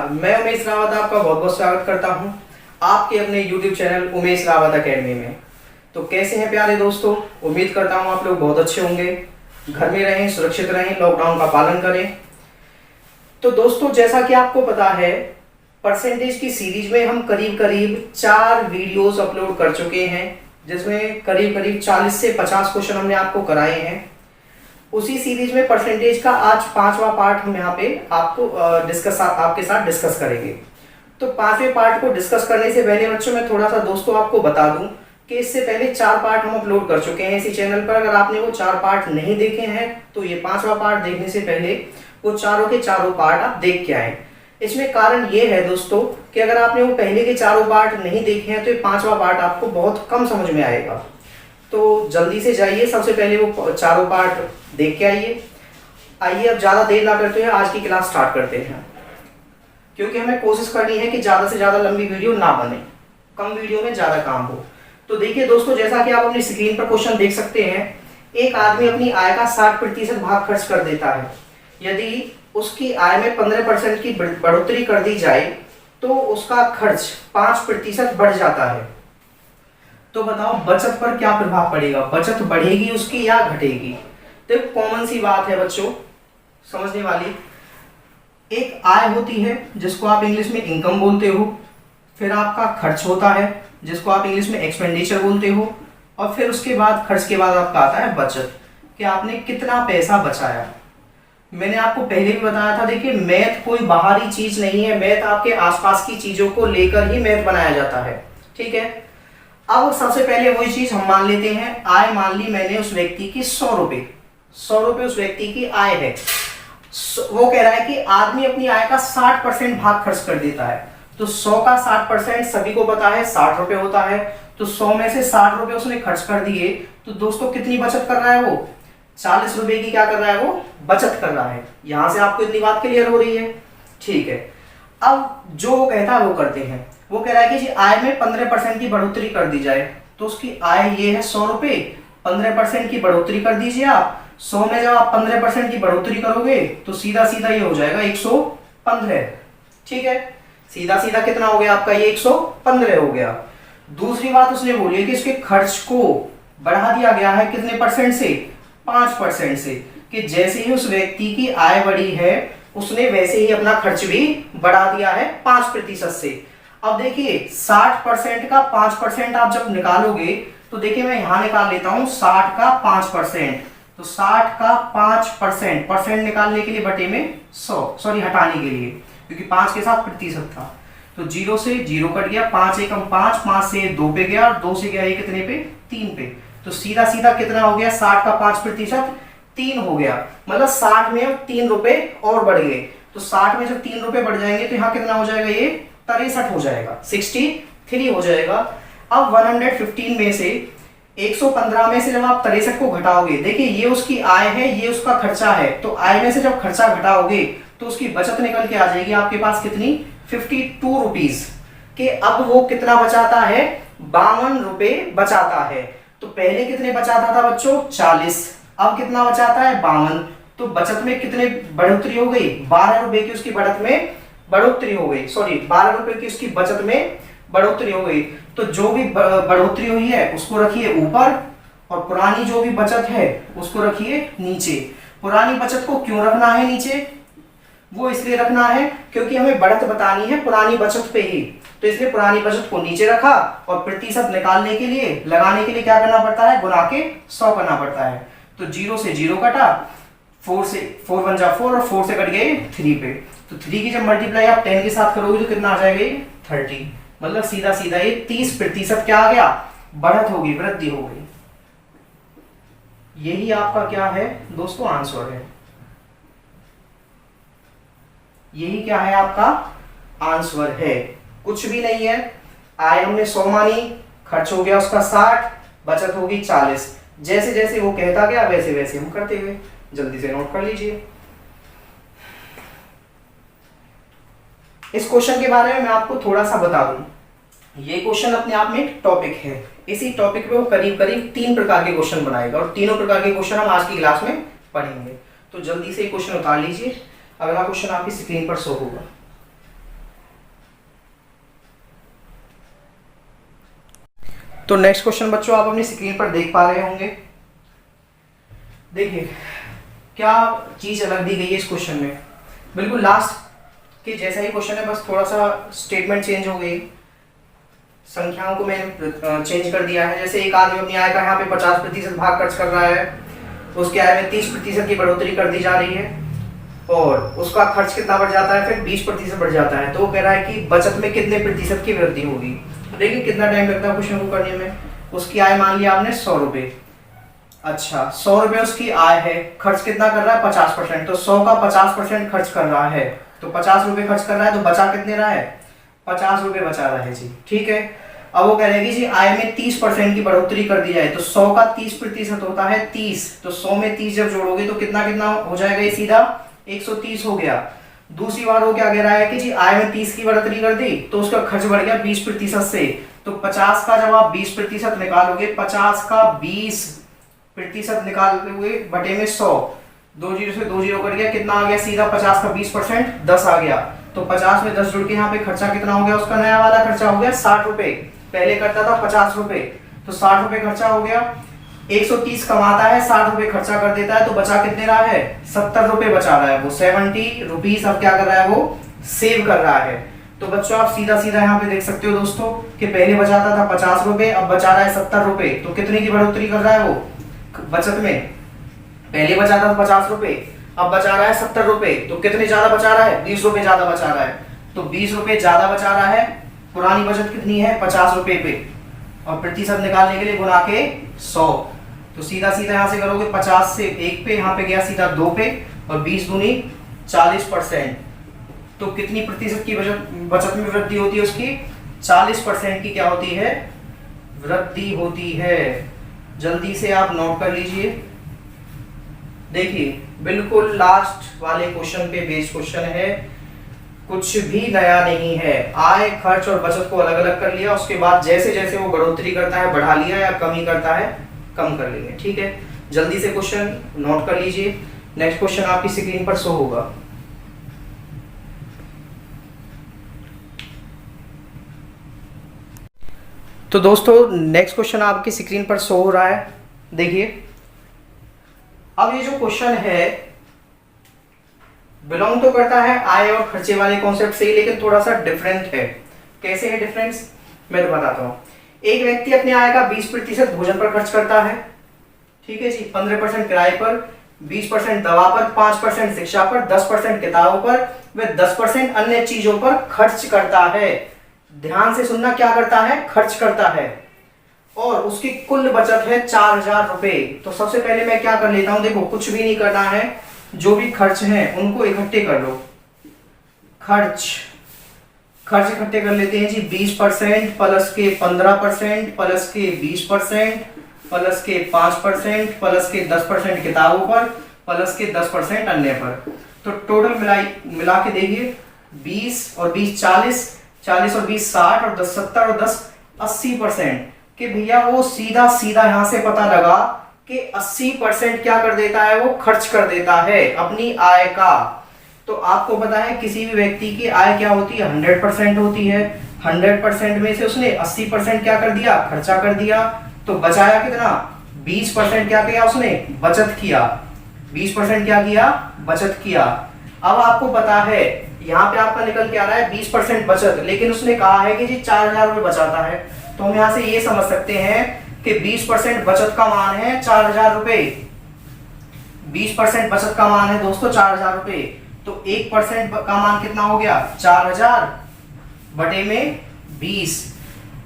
नमस्कार, मैं उमेश रावत आपका बहुत बहुत स्वागत करता हूं आपके अपने YouTube channel Umesh Rawat academy में। तो कैसे हैं प्यारे दोस्तों, उम्मीद करता हूं आप लोग बहुत अच्छे होंगे। घर में रहें, सुरक्षित रहें, लॉकडाउन का पालन करें। तो दोस्तों, जैसा कि आपको पता है, परसेंटेज की सीरीज में हम करीब करीब 4 वीडियोस अपलोड कर चुके हैं, जिसमें करीब करीब 40 से 50 क्वेश्चन हमने आपको कराए हैं। उसी सीरीज में परसेंटेज का आज 5वां पार्ट हम यहाँ पे आपको आपके साथ डिस्कस करेंगे। तो 5वें पार्ट को डिस्कस करने से पहले बच्चों, मैं थोड़ा सा दोस्तों आपको बता दूं कि इससे पहले 4 पार्ट हम अपलोड कर चुके हैं इसी चैनल पर। अगर आपने वो 4 पार्ट नहीं देखे हैं तो ये 5वां पार्ट देखने से पहले वो चारों के चारों पार्ट आप देख के आए। इसमें कारण ये है दोस्तों कि अगर आपने वो पहले के चारों पार्ट नहीं देखे हैं तो ये 5वां पार्ट आपको बहुत कम समझ में आएगा। तो जल्दी से जाइए, सबसे पहले वो चारों पार्ट देख के आइए। अब ज़्यादा देर ना करते हुए आज की क्लास स्टार्ट करते हैं, क्योंकि हमें कोशिश करनी है कि ज़्यादा से ज़्यादा लंबी वीडियो ना बने, कम वीडियो में ज़्यादा काम हो। तो देखिए दोस्तों, जैसा कि आप अपनी स्क्रीन पर क्वेश्चन देख सकते हैं, एक आदमी अपनी आय का 60% भाग खर्च कर देता है। यदि उसकी आय में 15% की बढ़ोतरी कर दी जाए तो उसका खर्च 5% बढ़ जाता है। तो बताओ बचत पर क्या प्रभाव पड़ेगा, बचत बढ़ेगी उसकी या घटेगी? तो कॉमन सी बात है बच्चों, समझने वाली। एक आय होती है जिसको आप इंग्लिश में इनकम बोलते हो, फिर आपका खर्च होता है जिसको आप इंग्लिश में एक्सपेंडिचर बोलते हो, और फिर उसके बाद खर्च के बाद आपका आता है बचत, कि आपने कितना पैसा बचाया। मैंने आपको पहले भी बताया था, देखिए मैथ कोई बाहरी चीज नहीं है, मैथ आपके आसपास की चीजों को लेकर ही मैथ बनाया जाता है, ठीक है। अब सबसे पहले वही चीज हम मान लेते हैं, आय मान ली मैंने उस व्यक्ति की 100 रुपए उस व्यक्ति की आय है। वो कह रहा है कि आदमी अपनी आय का 60% भाग खर्च कर देता है। तो 100 का 60% सभी को पता है 60 रुपए होता है। तो 100 में से 60 रुपए उसने खर्च कर दिए, तो दोस्तों कितनी बचत कर रहा है वो? 40 रुपए की क्या कर रहा है वो? बचत कर रहा है। यहां से आपको इतनी बात क्लियर हो रही है, ठीक है। अब जो वो कहता है वो करते हैं। वो कह रहा है कि जी आय में 15% की बढ़ोतरी कर दी जाए। तो उसकी आय ये है 100 रुपए, 15% की बढ़ोतरी कर दीजिए आप। 100 में जब आप 15% की बढ़ोतरी करोगे तो सीधा सीधा ये हो जाएगा 115, ठीक है। सीधा सीधा कितना हो गया आपका? ये 115 हो गया। दूसरी बात उसने बोली है कि इसके खर्च को बढ़ा दिया गया है कितने परसेंट से? 5% से, कि जैसे ही उस व्यक्ति की आय बढ़ी है उसने वैसे ही अपना खर्च भी बढ़ा दिया है 5% से। अब देखिए 60% का 5% आप जब निकालोगे तो देखिए मैं यहां निकाल लेता हूं 60 का 5%। तो 60 का 5% परसेंट निकालने के लिए बटे में 100, सॉरी हटाने के लिए, क्योंकि 5 के साथ प्रतिशत था। तो 0 से 0 कट गया, 5 एकम 5, 5 से 2 पे गया, और 2 से गया ये कितने पे? 3 पे। तो सीधा सीधा कितना हो गया? 60 का 5% 3 हो गया। मतलब 60 में 3 रुपए और बढ़ गए। तो 60 में जब 3 रुपए बढ़ जाएंगे तो यहाँ कितना हो जाएगा? ये 63 हो जाएगा, 63 हो जाएगा। अब 115 में से 115 में से जब आप 63 को घटाओगे, देखिए ये उसकी आय है, ये उसका खर्चा है। तो आय में से जब खर्चा घटाओगे तो उसकी बचत निकल के आ जाएगी आपके पास कितनी? 52 रुपीज। के अब वो कितना बचाता है? 52 रुपए बचाता है। तो पहले कितने बचाता था बच्चों? 40। अब कितना बचाता है? 52। तो बचत में कितने बढ़ोतरी हो गई? 12 रुपए की उसकी बढ़त में बढ़ोतरी हो गई, सॉरी 12 रुपए की उसकी बचत में बढ़ोतरी हो गई। तो जो भी बढ़ोतरी हुई है उसको रखिए ऊपर, और पुरानी जो भी बचत है उसको रखिए नीचे। पुरानी बचत को क्यों रखना है नीचे? वो इसलिए रखना है क्योंकि हमें बढ़त बतानी है पुरानी बचत पे ही, तो इसलिए पुरानी बचत को नीचे रखा, और प्रतिशत निकालने के लिए, लगाने के लिए क्या करना पड़ता है? गुना के 100 करना पड़ता है। तो 0 से 0 कटा, 4 से 4 बन जा 4, और 4 से कट गए 3 पे। तो 3 की जब मल्टीप्लाई आप 10 के साथ करोगे तो कितना आ जाएगा? 30। मतलब सीधा सीधा ये 30% क्या आ गया? बढ़त होगी, वृद्धि हो गई। यही आपका क्या है दोस्तों? आंसर है। यही क्या है? आपका आंसर है। कुछ भी नहीं है। आय हमने 100 मानी, खर्च हो गया उसका 60, बचत होगी 40। जैसे जैसे वो कहता गया वैसे वैसे हम करते गए। जल्दी से नोट कर लीजिए। इस क्वेश्चन के बारे में मैं आपको थोड़ा सा बता दूं। ये क्वेश्चन अपने आप में एक टॉपिक है। इसी टॉपिक पे वो करीब करीब 3 प्रकार के क्वेश्चन बनाएगा, और तीनों प्रकार के क्वेश्चन हम आज की क्लास में पढ़ेंगे। तो जल्दी से क्वेश्चन उतार लीजिए। अगला क्वेश्चन आपकी स्क्रीन पर शो होगा। तो नेक्स्ट क्वेश्चन बच्चों आप अपनी स्क्रीन पर देख पा रहे होंगे। देखिए क्या चीज अलग दी गई है इस क्वेश्चन में, बिल्कुल लास्ट के जैसा ही क्वेश्चन है, बस थोड़ा सा स्टेटमेंट चेंज हो गई, संख्याओं को मैंने चेंज कर दिया है। जैसे एक आदमी अपनी आय का यहाँ पे 50% भाग खर्च कर रहा है, तो उसकी आय में 30% की बढ़ोतरी कर दी जा रही है और उसका खर्च कितना बढ़ जाता है, फिर 20% बढ़ जाता है। तो वो कह रहा है कि बचत में कितने प्रतिशत की वृद्धि होगी। देखिए कितना टाइम लगता है क्वेश्चन को करने में। उसकी आय मान लिया आपने 100 रुपये, अच्छा 100 रुपये उसकी आय है, खर्च कितना कर रहा है 50%, तो 100 का 50% खर्च कर रहा है, तो 50 रुपये खर्च कर रहा है, तो बचा कितने रहा है 50 रुपये बचा रहा है जी, ठीक है। अब वो कह रहे हैं कि जी आय में 30% की बढ़ोतरी कर दी जाए, तो 100 का 30% होता है 30, तो 100 में 30 जब जोड़ोगे तो कितना कितना हो जाएगा, ये सीधा 130 हो गया। दूसरी बार वो क्या कह रहा है कि जी आय में 30 की बढ़ोतरी कर दी तो उसका खर्च बढ़ गया 20% से, तो 50 का जब आप 20% निकालोगे, 50 का 20% निकालोगे बटे में 100, 2 जीरो से 2 जीरो कट गया, कितना आ गया सीधा 50 का 20% 10 आ गया। तो 50 में 10 जुड़ के यहाँ पे खर्चा कितना हो गया, उसका नया वाला खर्चा हो गया 60 रुपए, पहले करता था 50 रुपए, तो 60 रुपए खर्चा हो गया। 130 कमाता है, 60 रुपए खर्चा कर देता है, तो बचा कितने रहा है 70 रुपए बचा रहा है वो, 70 रुपीज अब क्या कर रहा है वो सेव कर रहा है। तो बच्चों आप सीधा सीधा यहाँ पे देख सकते हो दोस्तों कि पहले बचाता था 50 रुपए, अब बचा रहा है 70 रुपए, तो कितने की बढ़ोतरी कर रहा है वो बचत में। पहले बचाता था 50 रुपए, अब बचा रहा है 70 रुपए, तो कितने ज्यादा बचा रहा है 20 रुपए ज्यादा बचा रहा है, तो 20 रुपए ज्यादा बचा रहा है। पुरानी बचत कितनी है 50 रुपए पे, और प्रतिशत निकालने के लिए गुना के 100, तो सीधा सीधा यहां से करोगे 50 से 1 पे, यहाँ पे गया सीधा 2 पे, और 20 दूनी 40%, तो कितनी प्रतिशत की बचत में वृद्धि होती है उसकी 40% की क्या होती है वृद्धि होती है। जल्दी से आप नोट कर लीजिए। देखिए बिल्कुल लास्ट वाले क्वेश्चन पे बेस्ड क्वेश्चन है, कुछ भी नया नहीं है। आय खर्च और बचत को अलग अलग कर लिया, उसके बाद जैसे जैसे वो बढ़ोतरी करता है बढ़ा लिया, या कमी करता है कम कर लेंगे, ठीक है। जल्दी से क्वेश्चन नोट कर लीजिए। नेक्स्ट क्वेश्चन आपकी स्क्रीन पर शो होगा। तो दोस्तों नेक्स्ट क्वेश्चन आपकी स्क्रीन पर शो हो रहा है। देखिए अब ये जो क्वेश्चन है बिलोंग तो करता है आय और खर्चे वाले कॉन्सेप्ट से, लेकिन थोड़ा सा डिफरेंट है। कैसे है डिफरेंस मैं तो बताता हूँ। एक व्यक्ति अपने आय का 20% भोजन पर खर्च करता है, ठीक है जी, 15% किराए पर, 20% दवा पर, 5% शिक्षा पर, 10% किताबों पर, व 10% अन्य चीजों पर खर्च करता है। ध्यान से सुनना, क्या करता है खर्च करता है, और उसकी कुल बचत है 4000 रुपए। तो सबसे पहले मैं क्या कर लेता हूं, देखो कुछ भी नहीं करना है, जो भी खर्च हैं उनको इकट्ठे कर लो। खर्च इकट्ठे कर लेते हैं जी। 20% प्लस के 15% प्लस के 20% प्लस के 5% प्लस के 10% किताबों पर प्लस के 10% अन्य पर। तो टोटल मिला के देखिए 20 और 20 40, 40 और 20 60 और 10 70 और 10 80%। कि भैया वो सीधा सीधा यहां से पता लगा कि 80% क्या कर देता है वो खर्च कर देता है अपनी आय का। तो आपको पता है किसी भी व्यक्ति की आय क्या होती है 100% होती है। 100% में से उसने 80% क्या कर दिया खर्चा कर दिया, तो बचाया कितना 20% क्या किया उसने बचत किया। 20% क्या किया बचत किया। अब आपको पता है यहाँ पे आपका निकल के आ रहा है 20% बचत, लेकिन उसने कहा है कि जी 4000 रुपए बचाता है, तो हम यहाँ से ये समझ सकते हैं कि 20% बचत का मान है 4000 रुपए। 20% बचत का मान है दोस्तों 4000 रुपए, तो 1% का मान कितना हो गया 4000 बटे में 20।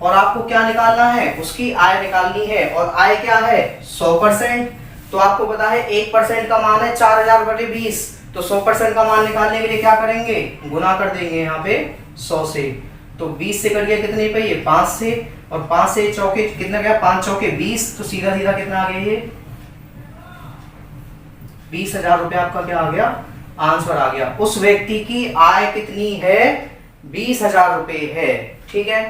और आपको क्या निकालना है उसकी आय निकालनी है, और आय क्या है 100%। तो आपको पता है 1% का मान है 4000 बटे 20, तो 100% का मान निकालने के लिए क्या करेंगे गुना कर देंगे यहाँ पे 100 से। तो 20 से कट गया कितने पे ये 5 से, और 5 से चौके कितना गया 5 चौके 20, तो सीधा सीधा कितना आ गया ये 20,000 रुपए आपका क्या आ गया आंसर आ गया। उस व्यक्ति की आय कितनी है 20,000 रुपए है, ठीक है।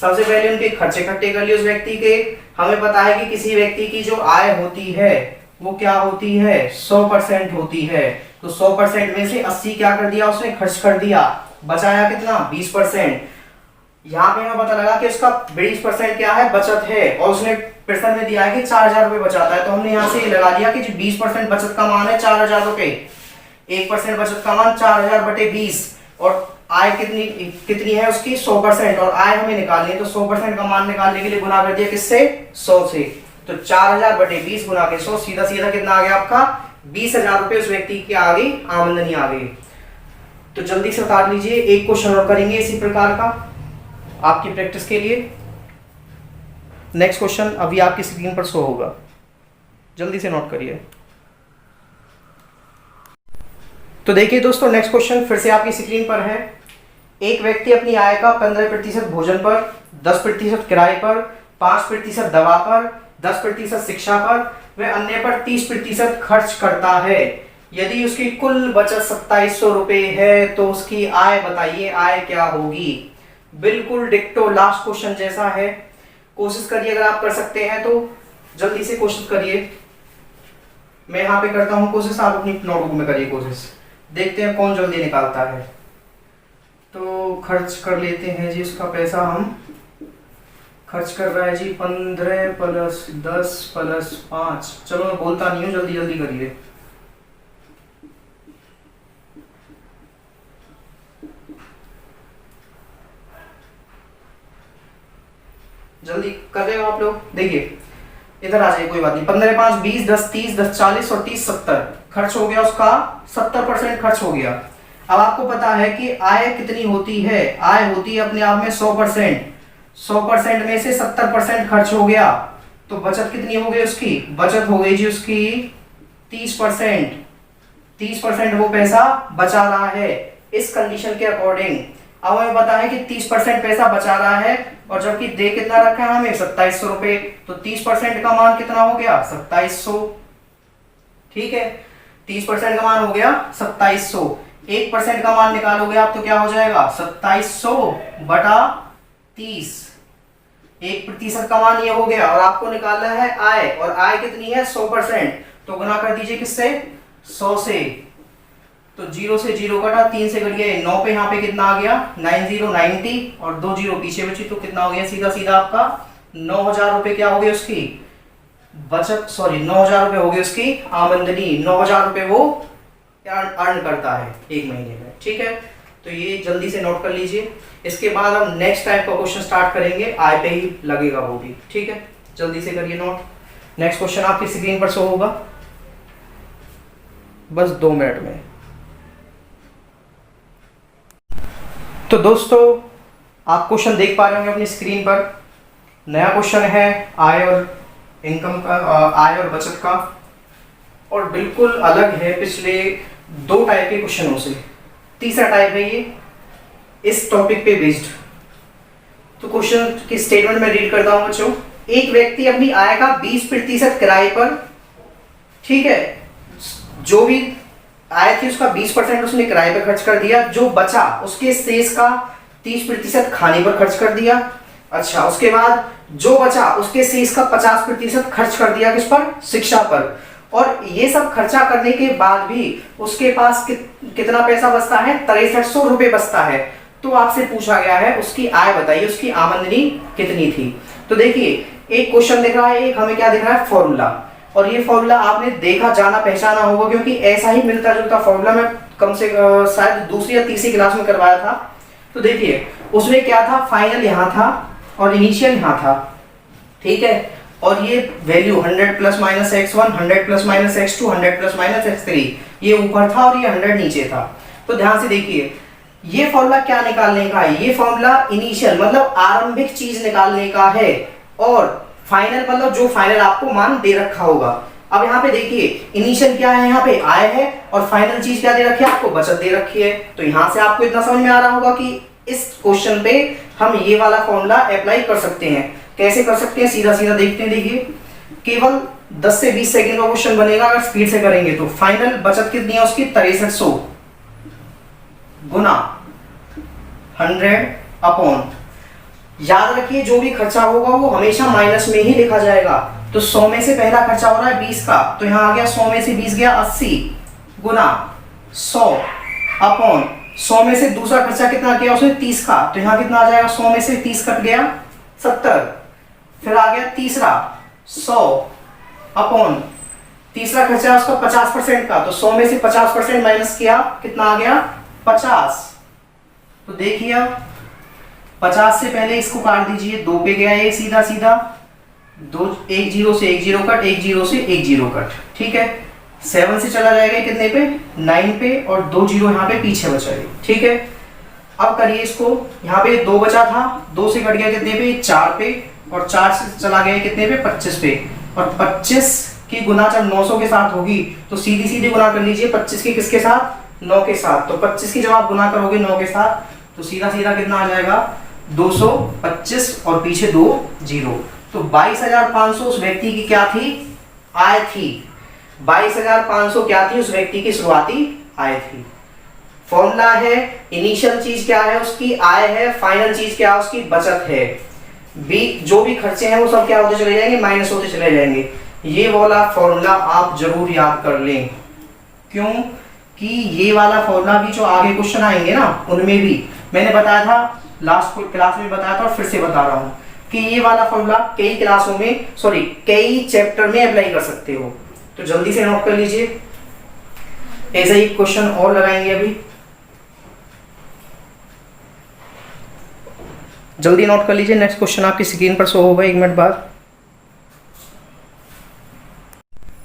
सबसे पहले उनके खर्चे इकट्ठे कर लिए उस व्यक्ति के। हमें पता है कि किसी व्यक्ति की जो आय होती है वो क्या होती है 100% होती है, तो 100% में से 80 क्या कर दिया उसने खर्च कर दिया, बचाया कितना 20%। यहाँ पे हमें पता लगा कि उसका 20% क्या है, बचत है, और उसने प्रश्न में दिया है कि 4000 रुपये बचाता है, तो हमने यहाँ से ये लगा दिया कि जो 20% बचत का मान है 4000 रुपये, 1% बचत का मान 4000 बटे 20, और आय कितनी है उसकी 100%, और आय हमें निकालनी है, तो 100% का मान निकालने के लिए गुना कर दिया किससे, 100 से। तो 4000 बटे 20 गुना के 100, सीधा सीधा कितना आ गया आपका 20,000 रुपये उस व्यक्ति की आ गई, आमदनी आ गई। तो जल्दी से उतार लीजिए, एक क्वेश्चन और करेंगे इसी प्रकार का आपकी प्रैक्टिस के लिए। नेक्स्ट क्वेश्चन अभी आपकी स्क्रीन पर शो होगा, जल्दी से नोट करिए। तो देखिए दोस्तों, नेक्स्ट क्वेश्चन फिर से आपकी स्क्रीन पर है। एक व्यक्ति अपनी आय का 15% भोजन पर, 10% किराए पर, 5% दवा पर, 10% शिक्षा पर व अन्य पर 30% खर्च करता है। यदि उसकी कुल बचत 2700 रुपये है तो उसकी आय बताइए, आय क्या होगी। बिल्कुल डिक्टो लास्ट क्वेश्चन जैसा है। कोशिश करिए, अगर आप कर सकते हैं तो जल्दी से कोशिश करिए। मैं यहाँ पे करता हूँ कोशिश, आप अपनी नोटबुक में करिए कोशिश। देखते हैं कौन जल्दी निकालता है। तो खर्च कर लेते हैं जी, उसका पैसा हम खर्च कर रहा है जी 15 प्लस 10 प्लस 5। चलो मैं बोलता नहीं हूँ, जल्दी जल्दी करिए। जल्दी कर रहे हो आप लोग, देखिए इधर आ जाइए, कोई बात नहीं। 15 5 20 10 30 10 40 और 30 70 खर्च हो गया, उसका 70% खर्च हो गया। अब आपको पता है कि आय कितनी होती है, आय होती है अपने आप में 100%। 100% में से 70% खर्च हो गया, तो बचत कितनी हो गई उसकी, बचत हो गई जी उसकी 30%। 30% वो पैसा बचा रहा है इस कंडीशन के अकॉर्डिंग। अब हमें पता है कि 30% पैसा बचा रहा है, और जबकि दे कितना रखा है हमें 2700 रुपए, तो 30% का मान कितना हो गया 2700। ठीक है, 30% का मान हो गया 2700। 1% का मान निकालोगे आप तो क्या हो जाएगा 2700 बटा 30। 1% का मान ये हो गया, और आपको निकालना है आय, और आय कितनी है 100%, तो गुना कर दीजिए किससे 100 से। तो 0 से 0 कटा, 3 से कट गया 9 पे, यहाँ पे कितना आ गया 90 90, और 2 0 पीछे बची, तो कितना हो गया सीधा सीधा आपका 9000 रुपए क्या हो गए उसकी बचत, सॉरी 9000 रुपए हो गए उसकी आमदनी। 9000 रुपए वो अर्न करता है एक महीने में। ठीक है, तो ये जल्दी से नोट कर लीजिए। इसके बाद हम नेक्स्ट टाइप का क्वेश्चन स्टार्ट करेंगे, आय पे ही लगेगा वो भी। ठीक है, जल्दी से करिए नोट। नेक्स्ट क्वेश्चन आपकी स्क्रीन पर शो होगा बस 2 मिनट में। तो दोस्तों आप क्वेश्चन देख पा रहे होंगे अपनी स्क्रीन पर। नया क्वेश्चन है आय और इनकम का, आय और बचत का, और बिल्कुल अलग है पिछले 2 टाइप के क्वेश्चनों से। तीसरा टाइप है ये इस टॉपिक पे बेस्ड। तो क्वेश्चन की स्टेटमेंट में रीड करता हूं बच्चों। एक व्यक्ति अपनी आय का 20% किराए पर, ठीक है, जो भी आय थी उसका 20% उसने किराए पर खर्च कर दिया, जो बचा उसके शेष का 30% खाने पर खर्च कर दिया। अच्छा, उसके बाद जो बचा उसके शेष का 50% खर्च कर दिया किस पर, शिक्षा पर। और ये सब खर्चा करने के बाद भी उसके पास कितना पैसा बचता है, 6300 रुपए बचता है। तो आपसे पूछा गया है उसकी आय बताइए, उसकी आमदनी कितनी थी। तो देखिए एक क्वेश्चन दिख रहा है, एक हमें क्या दिख रहा है फॉर्मूला, और ये फॉर्मूला आपने देखा जाना पहचाना होगा, क्योंकि ऐसा ही मिलता जुलता फॉर्मूला मैं कम से शायद दूसरी या तीसरी क्लास में करवाया था। तो देखिए उसमें क्या था, फाइनल यहाँ था और इनिशियल यहाँ था। ठीक है, और ये value 100 plus minus x1, 100 plus minus x2, 100 plus minus x3, ये ऊपर था और ये 100 नीचे था। तो ध्यान से देखिए ये फॉर्मूला क्या निकालने का है, ये फॉर्मूला इनिशियल मतलब आरंभिक चीज निकालने का है, और फाइनल मतलब जो फाइनल आपको मान दे रखा होगा। अब यहाँ पे देखिए इनिशियल क्या है, यहाँ पे आय है, और फाइनल चीज क्या दे रखी है आपको, बचत दे रखी है। तो यहाँ से आपको इतना समझ में आ रहा होगा कि इस क्वेश्चन पे हम ये वाला फॉर्मूला अप्लाई कर सकते हैं। कैसे कर सकते हैं, सीधा सीधा देखते हैं। देखिए केवल 10 से 20 सेकंड का क्वेश्चन बनेगा अगर स्पीड से करेंगे तो। फाइनल बचत कितनी है उसकी 6300 गुना 100 अपॉन, याद रखिए जो भी खर्चा होगा वो हमेशा माइनस में ही लिखा जाएगा। तो 100 में से पहला खर्चा हो रहा है 20 का, तो यहाँ आ गया 100 में से 20 गया 80 गुना 100 अपॉन 100 में से दूसरा खर्चा कितना किया उसने 30 का, तो यहाँ कितना आ जाएगा, 100 में से 30 कट गया 70। फिर आ गया तीसरा 100 अपॉन तीसरा खर्चा उसका 50% का, तो 100 में से 50% माइनस किया, कितना आ गया 50। तो देखिए 50 से पहले इसको काट दीजिए, 2 पे गया ये सीधा सीधा, 2 एक जीरो से एक जीरो कट, एक जीरो से एक जीरो कट, ठीक है। 7 से चला जाएगा कितने पे, 9 पे, और 2 जीरो यहाँ पे पीछे बचा, ठीक है। अब करिए इसको, यहाँ पे 2 बचा था, 2 से कट गया कितने पे, 4 पे, और 4 से चला गया कितने पे, 25 पे, और 25 की गुना जब 900 के साथ होगी तो सीधी सीधी गुना कर लीजिए 25 की किसके साथ, 9 के साथ। तो 25 की जब आप गुना करोगे 9 के साथ तो सीधा सीधा कितना आ जाएगा 225, और पीछे 2 जीरो, तो 22,500 उस व्यक्ति की क्या थी, आय थी। 22,500 क्या थी उस व्यक्ति की शुरुआती आय थी। फॉर्मूला है, इनिशियल चीज क्या है उसकी, आय है, फाइनल चीज क्या है उसकी, बचत है। जो भी खर्चे हैं वो सब क्या होते चले जाएंगे, माइनस होते चले जाएंगे। ये वाला फॉर्मूला आप जरूर याद कर लें, क्यों कि ये वाला फॉर्मूला भी जो आगे क्वेश्चन आएंगे ना उनमें भी मैंने बताया था, लास्ट क्लास में बताया था और फिर से बता रहा हूं कि ये वाला फॉर्मूला कई क्लासों में, सॉरी कई चैप्टर में अप्लाई कर सकते हो। तो जल्दी से नोट कर लीजिए, ऐसा ही क्वेश्चन और लगाएंगे अभी, जल्दी नोट कर लीजिए। नेक्स्ट क्वेश्चन आपकी स्क्रीन पर शो होगा 1 मिनट बाद।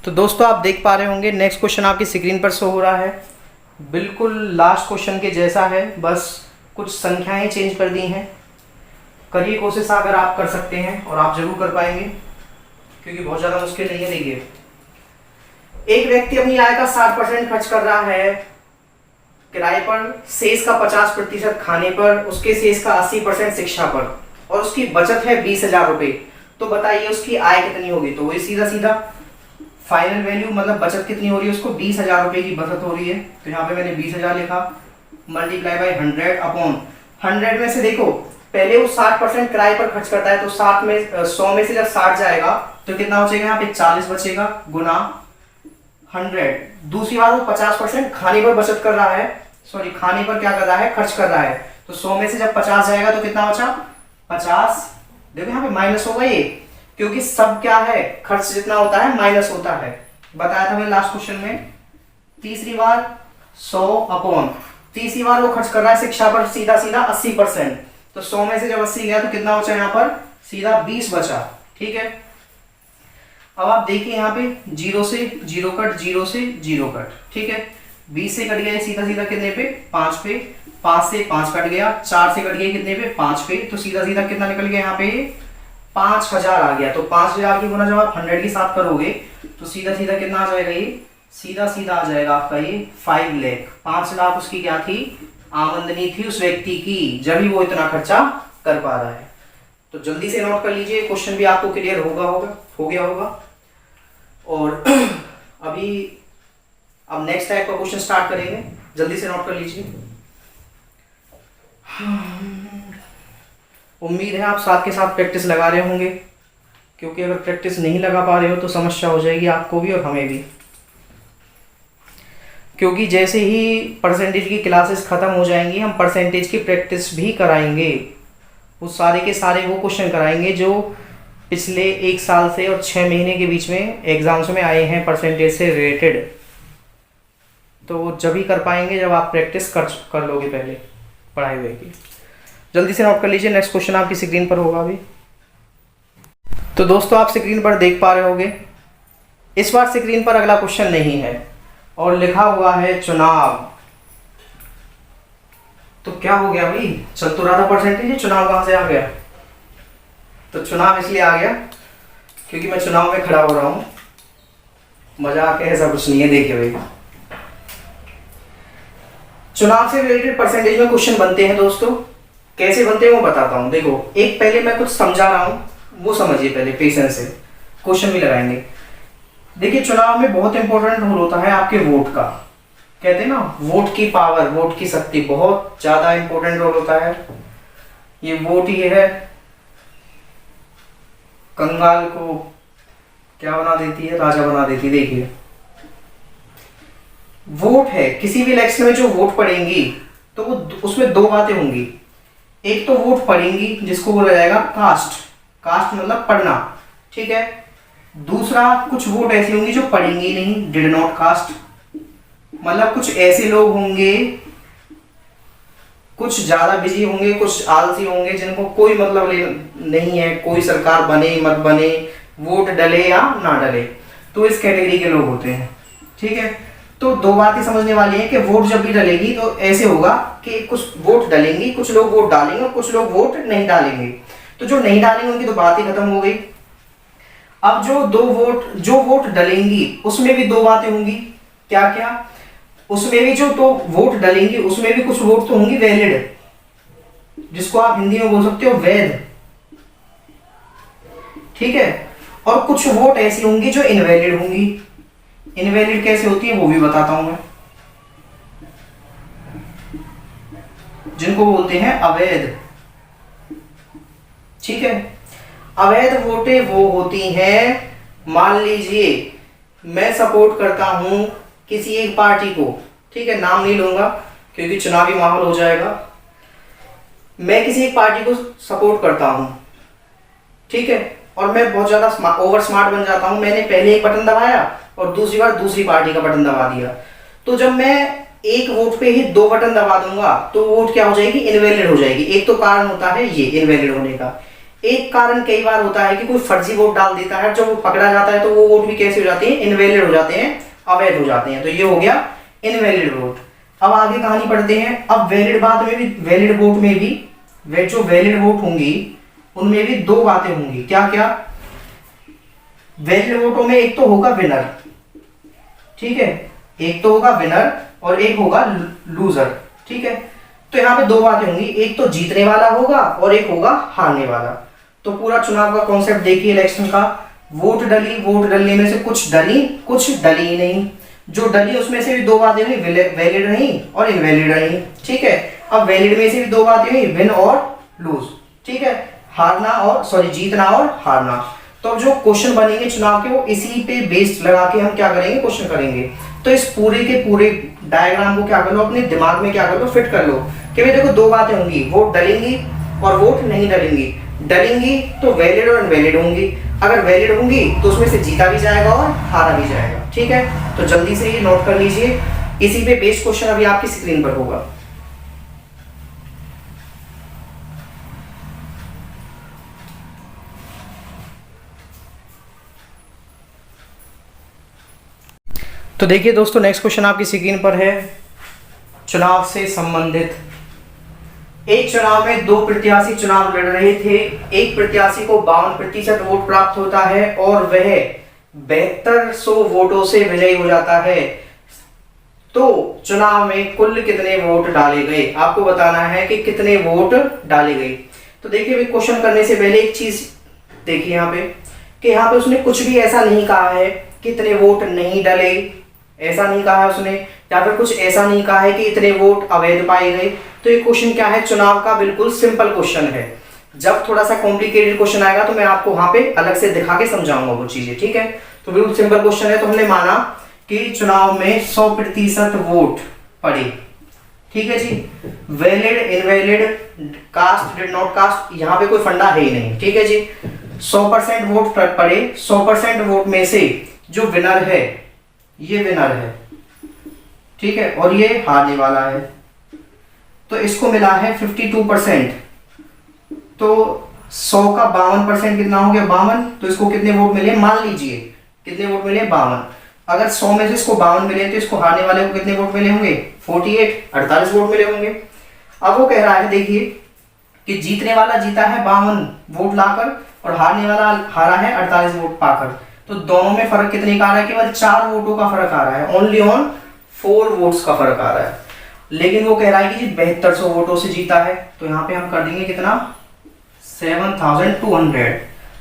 तो दोस्तों आप देख पा रहे होंगे नेक्स्ट क्वेश्चन आपकी स्क्रीन पर शो हो रहा है, बिल्कुल लास्ट क्वेश्चन के जैसा है, बस कुछ संख्याएं चेंज कर दी हैं। करिए कोशिश, अगर आप कर सकते हैं और आप जरूर कर पाएंगे क्योंकि बहुत ज़्यादा मुश्किल नहीं है। देखिए, एक व्यक्ति अपनी आय का 60% खर्च कर रहा है किराए पर, शेष का 50% खाने पर, उसके शेष का 80% शिक्षा पर, और उसकी बचत है 20,000 रुपये। तो बताइए उसकी आय कितनी होगी। तो वही सीधा सीधा फाइनल वैल्यू मतलब बचत कितनी हो रही है उसको, 20,000 रुपये की बचत हो रही है। तो यहाँ पे मैंने 20,000 लिखा, मल्टीप्लाई बाई 100 अपॉन 100 में से देखो पहले वो 60% किराए पर खर्च करता है, तो 100 में से जब 60 जाएगा तो कितना बचेगा, यहाँ पे 40 बचेगा, गुना 100। दूसरी बार वो 50% खाने पर बचत कर रहा है, सॉरी खाने पर क्या कर रहा है, खर्च कर रहा है। तो 100 में से जब 50 जाएगा तो कितना बचा, 50। देखो यहाँ पे माइनस होगा ये, क्योंकि सब क्या है, खर्च जितना होता है माइनस होता है, बताया था मैंने लास्ट क्वेश्चन में। तीसरी बार 100 अपॉन, तीसरी बार वो खर्च कर रहा है शिक्षा पर सीधा सीधा 80%, तो 100 में से जब 80 गया तो कितना बचा यहाँ पर, सीधा 20 बचा, ठीक है। अब आप देखिए यहाँ पे 0 से 0 कट, 0 से 0 कट, ठीक है। 20 से कट गया सीधा सीधा कितने पे, 5 पे, 5 से 5 कट गया, 4 से कट गया कितने पे, 5 पे, तो सीधा सीधा कितना निकल गया यहाँ पे, 5,000 आ गया। तो 5,000 की गुना जब आप 100 के साथ करोगे तो सीधा सीधा कितना आ जाएगा, ये सीधा सीधा आ जाएगा आपका ये 5 लाख। 5 लाख उसकी क्या थी, आमदनी थी उस व्यक्ति की, जब ही वो इतना खर्चा कर पा रहा है। तो जल्दी से नोट कर लीजिए, क्वेश्चन भी आपको क्लियर हो गया होगा। और अब नेक्स्ट टाइप का क्वेश्चन स्टार्ट करेंगे, जल्दी से नोट कर लीजिए। उम्मीद है आप साथ के साथ प्रैक्टिस लगा रहे होंगे, क्योंकि अगर प्रैक्टिस नहीं लगा पा रहे हो तो समस्या हो जाएगी आपको भी और हमें भी, क्योंकि जैसे ही परसेंटेज की क्लासेस ख़त्म हो जाएंगी हम परसेंटेज की प्रैक्टिस भी कराएंगे। वो सारे के सारे वो क्वेश्चन कराएंगे जो पिछले 1 साल से और 6 महीने के बीच में एग्जाम्स में आए हैं परसेंटेज से रिलेटेड। तो जब ही कर पाएंगे जब आप प्रैक्टिस कर लोगे पहले पढ़ाई हुए की। जल्दी से नोट कर लीजिए, नेक्स्ट क्वेश्चन आपकी स्क्रीन पर होगा अभी। तो दोस्तों आप स्क्रीन पर देख पा रहे होंगे, इस बार स्क्रीन पर अगला क्वेश्चन नहीं है और लिखा हुआ है चुनाव। तो क्या हो गया भाई, चल तो रहा था परसेंटेज, चुनाव कहां से आ गया। तो चुनाव इसलिए आ गया क्योंकि मैं चुनाव में खड़ा हो रहा हूं, मजाक है ऐसा कुछ नहीं है। देखिए भाई, चुनाव से रिलेटेड परसेंटेज में क्वेश्चन बनते हैं दोस्तों। कैसे बनते हैं वो बताता हूं। देखो, एक पहले मैं कुछ समझा रहा हूं, वो समझिए पहले पेशेंस से, क्वेश्चन भी लगाएंगे। देखिए, चुनाव में बहुत इंपॉर्टेंट रोल होता है आपके वोट का। कहते हैं ना, वोट की पावर, वोट की शक्ति बहुत ज्यादा इंपॉर्टेंट रोल होता है। ये वोट ही है कंगाल को क्या बना देती है, राजा बना देती है। देखिए, वोट है, किसी भी इलेक्शन में जो वोट पड़ेंगी तो वो उसमें दो बातें होंगी। एक तो वोट पड़ेंगी जिसको बोला जाएगा कास्ट, कास्ट मतलब पढ़ना, ठीक है। दूसरा कुछ वोट ऐसी होंगी जो पढ़ेंगी नहीं, डिड नॉट कास्ट, मतलब कुछ ऐसे लोग होंगे, कुछ ज्यादा बिजी होंगे, कुछ आलसी होंगे जिनको कोई मतलब नहीं है, कोई सरकार बने मत बने, वोट डले या ना डले, तो इस कैटेगरी के लोग होते हैं, ठीक है। तो दो बातें समझने वाली हैं कि वोट जब भी डलेगी तो ऐसे होगा कि कुछ वोट डलेंगी, कुछ लोग वोट डालेंगे और कुछ लोग वोट नहीं डालेंगे। तो जो नहीं डालेंगे उनकी तो बात ही खत्म हो गई। अब जो वोट डलेंगी उसमें भी दो बातें होंगी, क्या क्या, उसमें भी जो तो वोट डलेंगी उसमें भी कुछ वोट तो होंगी वैलिड, जिसको आप हिंदी में बोल सकते हो वैध, ठीक है। और कुछ वोट ऐसी होंगी जो इनवैलिड होंगी। इनवैलिड कैसे होती है वो भी बताता हूं मैं, जिनको बोलते हैं अवैध, ठीक है। अवैध वोटें वो होती हैं, मान लीजिए मैं सपोर्ट करता हूं किसी एक पार्टी को, ठीक है, नाम नहीं लूंगा क्योंकि चुनावी माहौल हो जाएगा। मैं किसी एक पार्टी को सपोर्ट करता हूं, ठीक है, और मैं बहुत ज्यादा ओवर स्मार्ट बन जाता हूं, मैंने पहले एक बटन दबाया और दूसरी बार दूसरी पार्टी का बटन दबा दिया, तो जब मैं एक वोट पे ही दो बटन दबा दूंगा तो वोट क्या हो जाएगी, इनवैलिड हो जाएगी। एक तो कारण होता है ये इनवैलिड होने का, एक कारण कई बार होता है कि कोई फर्जी वोट डाल देता है, जब वो पकड़ा जाता है तो वो वोट भी कैसे हो जाते हैं, इनवैलिड हो जाते हैं, अवैध हो जाते हैं। तो ये हो गया इनवैलिड वोट। अब आगे कहानी पढ़ते हैं। अब वैलिड बात में भी, वैलिड वोट में भी जो वैलिड वोट होंगी उनमें भी दो बातें होंगी, क्या क्या, वैलिड वोटों में एक तो होगा विनर, ठीक है, एक तो होगा विनर और एक होगा लूजर, ठीक है। तो यहाँ पे दो बातें होंगी, एक तो जीतने वाला होगा और एक होगा हारने वाला। तो पूरा चुनाव का कॉन्सेप्ट देखिए इलेक्शन का, वोट डली, वोट डलने में से कुछ डली कुछ डली नहीं, जो डली उसमें से भी दो बातें हुई, वैलिड नहीं और इनवैलिड नहीं, ठीक है। अब वैलिड में से भी दो बातें हुई, विन और लूज, ठीक है, हारना और जीतना और हारना। तो अब जो क्वेश्चन बनेंगे चुनाव के वो इसी पे बेस्ड लगा के हम क्या करेंगे, क्वेश्चन करेंगे। तो इस पूरे के पूरे डायग्राम को क्या कर लो, अपने दिमाग में क्या कर लो, फिट कर लो कि भाई देखो दो बातें होंगी, वोट डलेंगी और वोट नहीं डलेंगी। डलेंगी तो वैलिड और इनवैलिड होंगी, अगर वैलिड होंगी तो उसमें से जीता भी जाएगा और हारा भी जाएगा, ठीक है। तो जल्दी से ये नोट कर लीजिए, इसी पे बेस्ड क्वेश्चन अभी आपकी स्क्रीन पर होगा। तो देखिए दोस्तों, नेक्स्ट क्वेश्चन आपकी स्क्रीन पर है, चुनाव से संबंधित। एक चुनाव में दो प्रत्याशी चुनाव लड़ रहे थे, एक प्रत्याशी को 52% वोट प्राप्त होता है और वह 7200 वोटों से विजयी हो जाता है। तो चुनाव में कुल कितने वोट डाले गए, आपको बताना है कि कितने वोट डाले गए। तो देखिए क्वेश्चन करने से पहले एक चीज देखिए यहाँ पे, कि यहाँ पे उसने कुछ भी ऐसा नहीं कहा है कितने वोट नहीं डले, ऐसा नहीं कहा है उसने, या फिर कुछ ऐसा नहीं कहा है कि इतने वोट अवैध पाए गए। तो ये क्वेश्चन क्या है, चुनाव का बिल्कुल सिंपल क्वेश्चन है। जब थोड़ा सा कॉम्प्लिकेटेड क्वेश्चन आएगा तो मैं आपको वहां पे अलग से दिखा के समझाऊंगा वो चीजें, ठीक है। तो बिल्कुल सिंपल क्वेश्चन है। तो हमने माना कि चुनाव में 100% वोट पड़े, ठीक है जी, valid invalid cast did not cast, यहाँ पे कोई फंडा है ही नहीं, ठीक है जी। 100% वोट पड़े, 100% वोट में से जो विनर है ये विनर है, ठीक है, और ये हारने वाला है, तो इसको मिला है 52%। तो 100 का 52% कितना हो गया, 52। तो इसको कितने वोट मिले, मान लीजिए कितने वोट मिले, 52। अगर 100 में से इसको 52 मिले तो इसको हारने वाले को कितने वोट मिले होंगे, 48 वोट मिले होंगे। अब वो कह रहा है देखिए कि जीतने वाला जीता है 52 वोट लाकर और हारने वाला हारा है 48 वोट पाकर। तो दोनों में फर्क कितने का आ रहा है, केवल 4 वोटों का फर्क आ रहा है, ओनली ऑन 4 वोट्स का फर्क आ रहा है। लेकिन वो कह रहा है कि जी 7200 वोटों से जीता है, तो यहाँ पे हम कर देंगे कितना, 7200,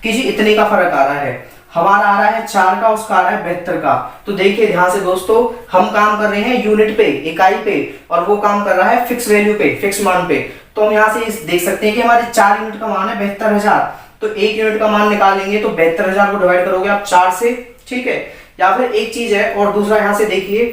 कि जी इतने का फर्क आ रहा है। हमारा आ रहा है 4 का, उसका आ रहा है 72 का। तो देखिए ध्यान से दोस्तों, हम काम कर रहे हैं यूनिट पे, इकाई पे, और वो काम कर रहा है फिक्स वैल्यू पे, फिक्स मान पे। तो हम यहाँ से देख सकते हैं कि हमारे 4 यूनिट का मान है 72,000, तो 1 यूनिट का मान निकालेंगे तो 72,000 को डिवाइड करोगे आप 4 से, ठीक है। या फिर एक चीज है और दूसरा यहाँ से देखिए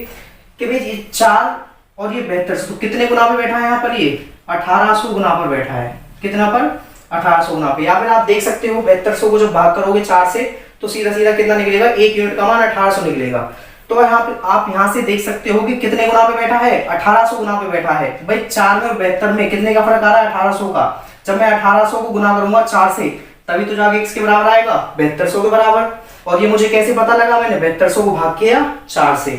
कि भाई 4 और ये 7200, तो कितने गुना पे बैठा है यहाँ पर? ये 1800 गुना पर बैठा है। कितना पर? 1800 गुना पे। यहाँ पर आप देख सकते हो 7200 को जब भाग करोगे 4 से तो सीधा सीधा कितना निकलेगा? 1 यूनिट का मान 1800 निकलेगा। तो यहाँ पे आप यहाँ से देख सकते हो कि कितने गुना पे बैठा है? 1800 गुना पे बैठा है। भाई 4 में और 72 में कितने का फर्क आ रहा है? 1800 का। जब मैं 1800 को गुना करूंगा 4 से तभी तो जाके किसके बराबर आएगा? 7200 के बराबर। और ये मुझे कैसे पता लगा? मैंने 7200 को भाग किया 4 से,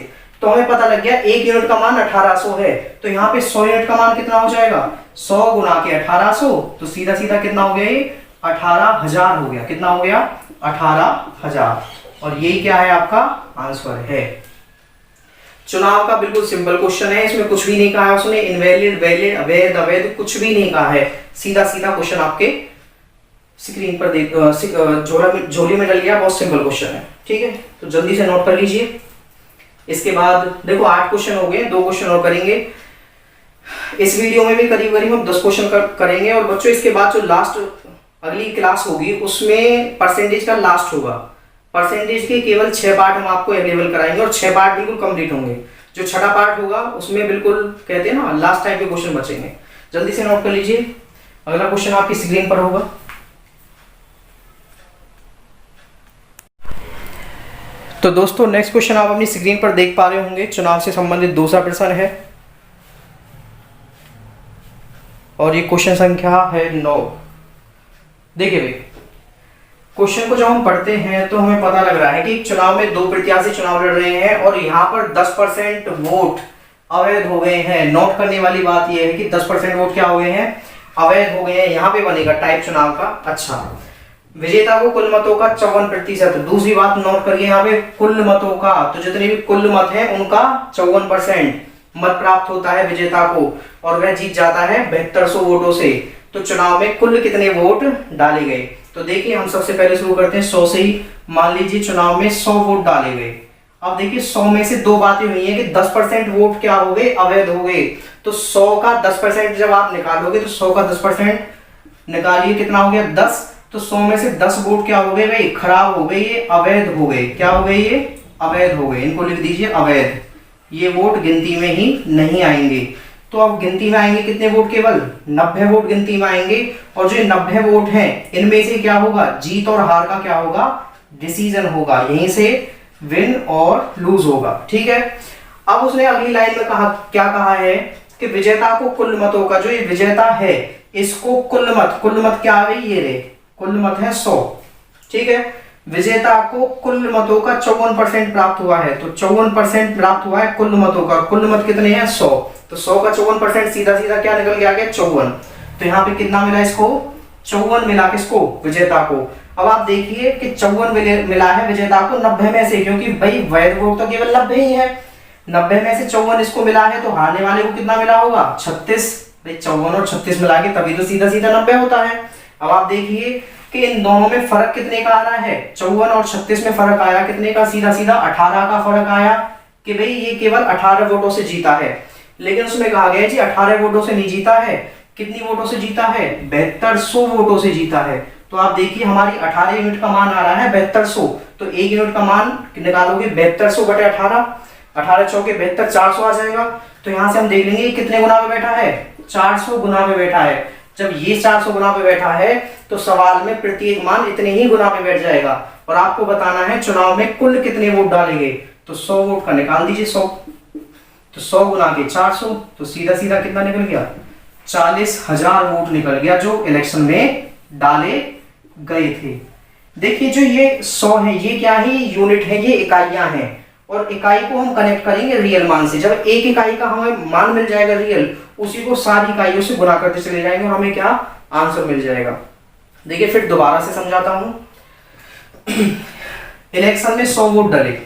तो हमें पता लग गया 1 यूनिट का मान 1800 है। तो यहाँ पे 100 यूनिट का मान कितना हो जाएगा? 100 गुना के 1800, तो सीधा सीधा कितना हो गया? ये 18000 हो गया। कितना हो गया? 18000। और यही क्या है? आपका आंसर है। चुनाव का बिल्कुल सिंपल क्वेश्चन है, इसमें कुछ भी नहीं कहा है उसने, इनवैलिड, वैलिड, अवैध, अवैध कुछ भी नहीं कहा है। सीधा सीधा क्वेश्चन आपके स्क्रीन पर देख झोली में डल गया। बहुत सिंपल क्वेश्चन है, ठीक है। तो जल्दी से नोट कर लीजिए। इसके बाद देखो 8 क्वेश्चन हो गए, 2 क्वेश्चन और करेंगे। इस वीडियो में भी करीब करीब हम 10 क्वेश्चन करेंगे। और बच्चों इसके बाद जो लास्ट अगली क्लास होगी उसमें परसेंटेज का लास्ट होगा। परसेंटेज के केवल 6 पार्ट हम आपको अवेलेबल कराएंगे और 6 पार्ट बिल्कुल कंप्लीट होंगे। जो छठा पार्ट होगा उसमें बिल्कुल कहते हैं ना लास्ट टाइम के क्वेश्चन बचेंगे। जल्दी से नोट कर लीजिए। अगला क्वेश्चन आपकी स्क्रीन पर होगा। तो दोस्तों नेक्स्ट क्वेश्चन आप अपनी स्क्रीन पर देख पा रहे होंगे। चुनाव से संबंधित दूसरा प्रश्न है और ये क्वेश्चन संख्या है 9। देखिए भाई, क्वेश्चन को जब हम पढ़ते हैं तो हमें पता लग रहा है कि चुनाव में 2 प्रत्याशी चुनाव लड़ रहे हैं और यहाँ पर 10% वोट अवैध हो गए हैं। नोट करने वाली बात यह है कि 10% वोट क्या हो गए हैं? अवैध हो गए हैं। यहाँ पे बनेगा टाइप चुनाव का। अच्छा, विजेता को कुल मतों का 54%। दूसरी बात नोट करिए यहाँ पे, कुल मतों का, तो जितने भी कुल मत हैं उनका 54% मत प्राप्त होता है विजेता को और वह जीत जाता है 7200 वोटों से। तो चुनाव में कुल कितने वोट डाले गए? तो देखिए हम सबसे पहले शुरू करते हैं 100 से ही। मान लीजिए चुनाव में 100 वोट डाले गए। अब देखिए 100 में से 2 बातें हुई हैं कि 10% वोट क्या हो गए? अवैध हो गए। तो 100 का 10% जब आप निकालोगे तो 100 का 10% निकालिए, कितना हो गया? 10। तो 100 में से 10 वोट क्या हो गए भाई? खराब हो गए, ये अवैध हो गए। क्या हो गए? ये अवैध हो गए। इनको लिख दीजिए अवैध। ये वोट गिनती में ही नहीं आएंगे। तो अब गिनती में आएंगे कितने वोट? केवल 90 वोट गिनती में आएंगे। और जो 90 वोट हैं इनमें से क्या होगा? जीत और हार का क्या होगा? डिसीजन होगा। यहीं से विन और लूज होगा, ठीक है। अब उसने अगली लाइन में कहा, क्या कहा है कि विजेता को कुल मतों का, जो ये विजेता है इसको कुल मत क्या है? ये रे कुल मत है 100, ठीक है। विजेता को कुल मतों का 54% प्राप्त हुआ है। तो 54% प्राप्त हुआ है कुल मतों का। कुल मत कितने हैं? 100। तो 100 का 54% सीधा सीधा क्या निकल के आ गया? 54। तो यहाँ पे कितना मिला इसको? 54 मिला किसको? विजेता को। अब आप देखिए कि 54 मिला है विजेता को 90 में से, क्योंकि भाई वैध वोट तो केवल 90 ही है। 90 में से 54 इसको मिला है, तो हारने वाले को कितना मिला होगा? 36। भाई 54 और 36 मिला के तभी तो सीधा सीधा 90 होता है। अब आप देखिए कि इन दोनों में फर्क कितने का आ रहा है? 54 और 36 में फर्क आया कितने का? सीधा सीधा 18 का फर्क आया कि भाई ये केवल 18 वोटों से जीता है। लेकिन उसमें कहा गया जी 18 वोटों से नहीं जीता है। कितनी वोटों से जीता है? 7200 वोटों से जीता है। तो आप देखिए हमारी 18 यूनिट का मान आ रहा है 7200। तो 1 यूनिट का मान निकालोगे 7200 बटे 18, 18 चौके 72, 400 आ जाएगा। तो यहाँ से हम देख लेंगे कितने गुना में बैठा है? 400 गुना में बैठा है। जब ये 400 गुना पे बैठा है तो सवाल में प्रत्येक मान इतने ही गुना पे बैठ जाएगा। और आपको बताना है चुनाव में कुल कितने वोट डालेंगे। तो 100 वोट का निकाल दीजिए 100। तो 100 गुना के 400, तो सीधा सीधा कितना निकल गया? 40,000 वोट निकल गया जो इलेक्शन में डाले गए थे। देखिए जो ये 100 है ये क्या है? यूनिट है, ये इकाइयां हैं। और इकाई को हम कनेक्ट करेंगे रियल मान से। जब एक इकाई का हमें मान मिल जाएगा रियल, उसी को सारी इकाइयों से गुना करते चले जाएंगे और हमें क्या आंसर मिल जाएगा। देखिए फिर दोबारा से समझाता हूं। इलेक्शन में 100 वोट डले,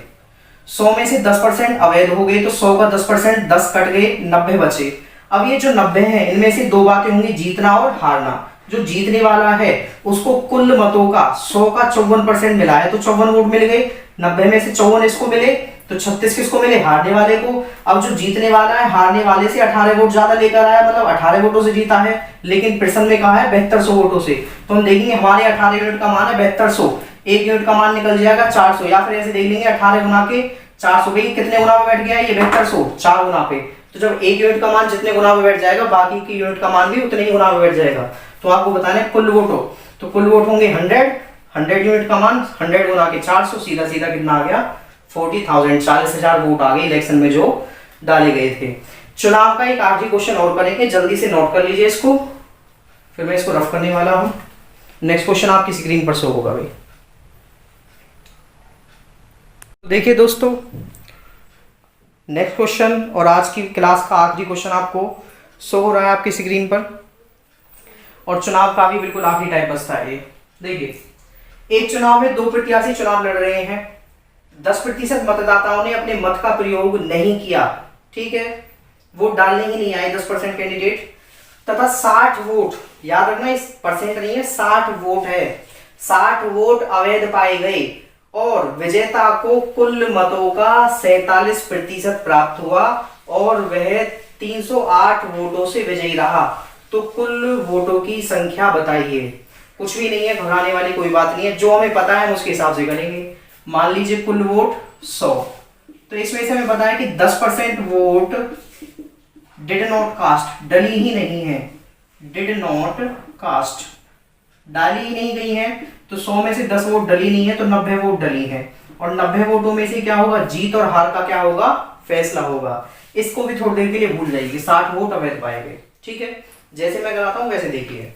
100 में से 10% अवैध हो गए, तो 100 का 10%, 10 कट गए, 90 बचे। अब ये जो 90 हैं इनमें से 2 बातें होंगी, जीतना और हारना। जो जीतने वाला है उसको कुल मतों का 100 का 54% मिला है, तो 54 वोट मिल गए। 90 में से 54 इसको मिले, तो 36 किसको मिले? हारने वाले को। अब जो जीतने वाला है हारने वाले से 18 वोट ज्यादा लेकर आया, मतलब 18 वोटों से जीता है। लेकिन प्रश्न में कहा है 7200 वोटों से। तो हम देखेंगे हमारे 18 यूनिट का मान है 7200, 1 यूनिट का मान निकल जाएगा 400। या फिर ऐसे देख लेंगे 18 गुना के 400 कितने गुना पे बैठ गया? ये 7200 4 गुना पे। तो जब एक यूनिट का मान जितने गुना में बैठ जाएगा बाकी की यूनिट का मान भी उतने ही गुना में बैठ जाएगा। तो आपको बताना है कुल वोट हो, तो कुल वोट होंगे 100 यूनिट का मान 100 गुना के 400, सीधा सीधा कितना आ गया 40,000, 40,000 वोट आ गए इलेक्शन में जो डाले गए थे। चुनाव का एक आखिरी क्वेश्चन और करेंगे, जल्दी से नोट कर लीजिए इसको, फिर मैं इसको रफ करने वाला हूं। नेक्स्ट क्वेश्चन आपकी स्क्रीन पर शो होगा भाई। देखिए दोस्तों, नेक्स्ट क्वेश्चन और आज की क्लास का आखिरी क्वेश्चन आपको शो हो रहा है आपकी स्क्रीन पर, और चुनाव का भी बिल्कुल आखिरी टाइप बसता है ये। देखिए, एक चुनाव में दो प्रत्याशी चुनाव लड़ रहे हैं, 10% मतदाताओं ने अपने मत का प्रयोग नहीं किया, ठीक है, वोट डालने ही नहीं आए 10% कैंडिडेट, तथा 60 वोट, याद रखना इस परसेंट नहीं है, 60 वोट है, 60 वोट अवैध पाए गए और विजेता को कुल मतों का 47% प्राप्त हुआ और वह 308 वोटों से विजयी रहा। तो कुल वोटों की संख्या बताइए। कुछ भी नहीं है, घबराने वाली कोई बात नहीं है, जो हमें पता है हम उसके हिसाब से करेंगे। मान लीजिए कुल वोट 100, तो इसमें से हमें पता है कि 10% वोट डिड नॉट कास्ट, डली ही नहीं है, डिड नॉट कास्ट, डाली ही नहीं गई है, तो 100 में से 10 वोट डली नहीं है, तो 90 वोट डली है, और 90 वोटों में से क्या होगा, जीत और हार का क्या होगा, फैसला होगा। इसको भी थोड़ी देर के लिए भूल जाइए, 60 वोट अवैध पाए गए, ठीक है। जैसे मैं कराता हूं वैसे देखिए।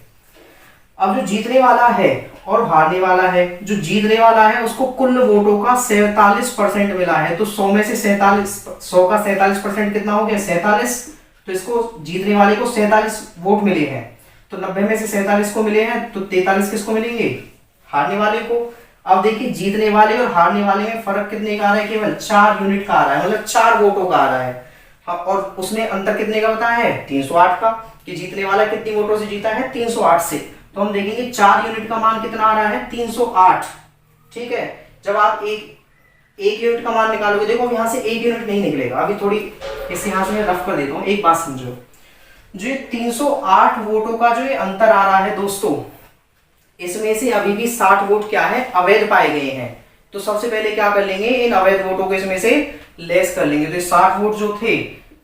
अब जो जीतने वाला है और हारने वाला है, जो जीतने वाला है उसको कुल वोटों का 47% मिला है, तो 100 में से 100 का 47% कितना हो गया, 47, तो इसको जीतने वाले को 47 वोट मिले हैं, तो 90 में से 47 को मिले हैं, तो 43 किसको मिलेंगे, हारने वाले को। अब देखिए, जीतने वाले और हारने वाले में फर्क कितने का आ रहा है, केवल 4 यूनिट का आ रहा है, मतलब 4 वोटों का आ रहा है। और उसने अंतर कितने का बताया है, 308 का, कि जीतने वाला कितनी वोटों से जीता है, 308 से। तो हम देखेंगे 4 यूनिट का मान कितना आ रहा है, 308, ठीक है। जब आप एक यूनिट का मान निकालोगे, देखो यहां से 1 यूनिट नहीं निकलेगा, अभी थोड़ी इसे यहां से मैं रफ कर देता हूं, एक बात समझो, जो 308 वोटों का जो ये अंतर आ रहा है दोस्तों, इसमें से अभी भी 60 वोट क्या है, अवैध पाए गए हैं। तो सबसे पहले क्या कर लेंगे, इन अवैध वोटों को इसमें से लेस कर लेंगे। तो 60 वोट जो थे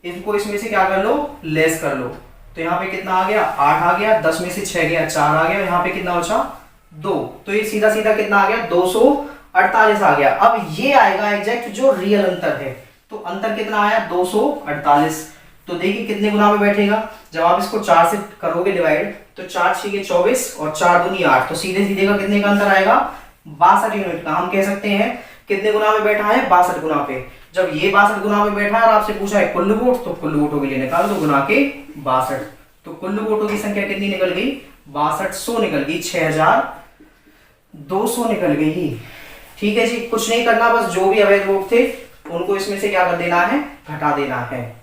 इनको इसमें से क्या कर लो, लेस कर लो। तो यहाँ पे कितना आ गया, 8 आ गया, 10 में से 6 गया, 4 आ गया, यहाँ पे कितना बचा, 2, तो ये सीधा सीधा कितना आ गया, 248 आ गया। अब ये आएगा एग्जैक्ट जो रियल अंतर है, तो अंतर कितना आया, 248। तो देखिए कितने गुना में बैठेगा, जब आप इसको 4 से करोगे डिवाइड, तो 4 6 24 और 4 दूनी 8, तो सीधे सीधे का कितने का अंतर आएगा, 62 यूनिट का। हम कह सकते हैं कितने गुना में बैठा है, 62 गुना पे। जब ये 62 गुना में बैठा है और आपसे पूछा है कुल वोट, तो कुल वोटों के लिए निकाल दो गुना के 62, तो कुल वोटों की संख्या कितनी निकल गई, 6200 निकल गई, 6200 निकल गई, ठीक है जी। कुछ नहीं करना, बस जो भी अवैध वोट थे उनको इसमें से क्या कर देना है, घटा देना है,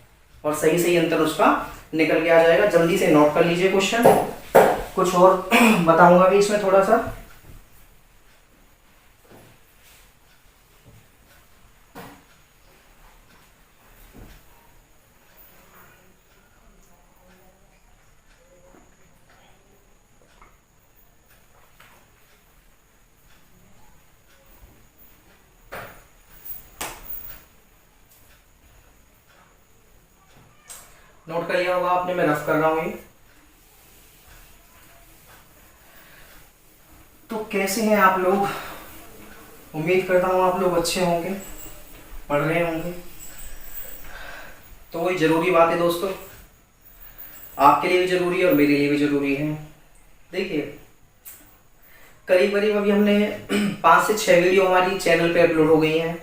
और सही सही अंतर उसका निकल के आ जाएगा। जल्दी से नोट कर लीजिए क्वेश्चन, कुछ और बताऊंगा भी इसमें थोड़ा सा। नोट कर लिया होगा आपने, मैं रफ कर रहा हूं ये। तो कैसे हैं आप लोग, उम्मीद करता हूं आप लोग अच्छे होंगे, पढ़ रहे होंगे। तो वही जरूरी बात है दोस्तों, आपके लिए भी जरूरी है और मेरे लिए भी जरूरी है। देखिए, करीब करीब अभी हमने 5 से 6 वीडियो हमारी चैनल पे अपलोड हो गई हैं।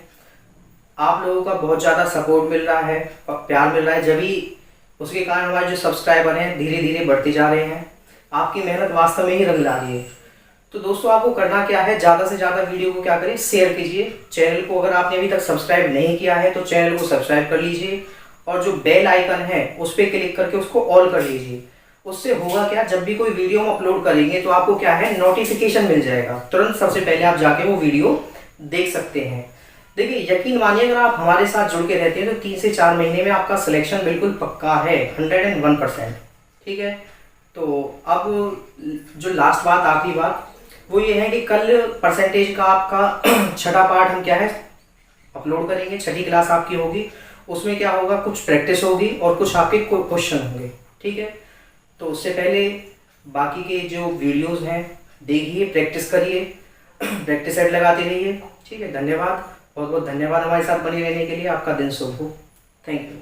आप लोगों का बहुत ज़्यादा सपोर्ट मिल रहा है, प्यार मिल रहा है, जब भी उसके कारण हमारे जो सब्सक्राइबर हैं धीरे धीरे बढ़ते जा रहे हैं। आपकी मेहनत वास्तव में ही रंग ला रही है। तो दोस्तों, आपको करना क्या है, ज़्यादा से ज़्यादा वीडियो को क्या करें, शेयर कीजिए। चैनल को अगर आपने अभी तक सब्सक्राइब नहीं किया है तो चैनल को सब्सक्राइब कर लीजिए, और जो बेल आइकन है उस पर क्लिक करके उसको ऑल कर लीजिए। उससे होगा क्या, जब भी कोई वीडियो हम अपलोड करेंगे तो आपको क्या है, नोटिफिकेशन मिल जाएगा, तुरंत सबसे पहले आप जाके वो वीडियो देख सकते हैं। देखिए, यकीन मानिए, अगर आप हमारे साथ जुड़ के रहते हैं तो 3 से 4 महीने में आपका सिलेक्शन बिल्कुल पक्का है, 101%, ठीक है। तो अब जो लास्ट बात, आखिरी बात, वो ये है कि कल परसेंटेज का आपका छठा पार्ट हम क्या है अपलोड करेंगे, छठी क्लास आपकी होगी। उसमें क्या होगा, कुछ प्रैक्टिस होगी और कुछ आपके क्वेश्चन होंगे। ठीक है, तो उससे पहले बाकी के जो वीडियोस हैं देखिए, प्रैक्टिस करिए, प्रैक्टिस सेट लगाते रहिए। ठीक है, धन्यवाद, बहुत बहुत धन्यवाद हमारे साथ बने रहने के लिए। आपका दिन शुभ हो। Thank you.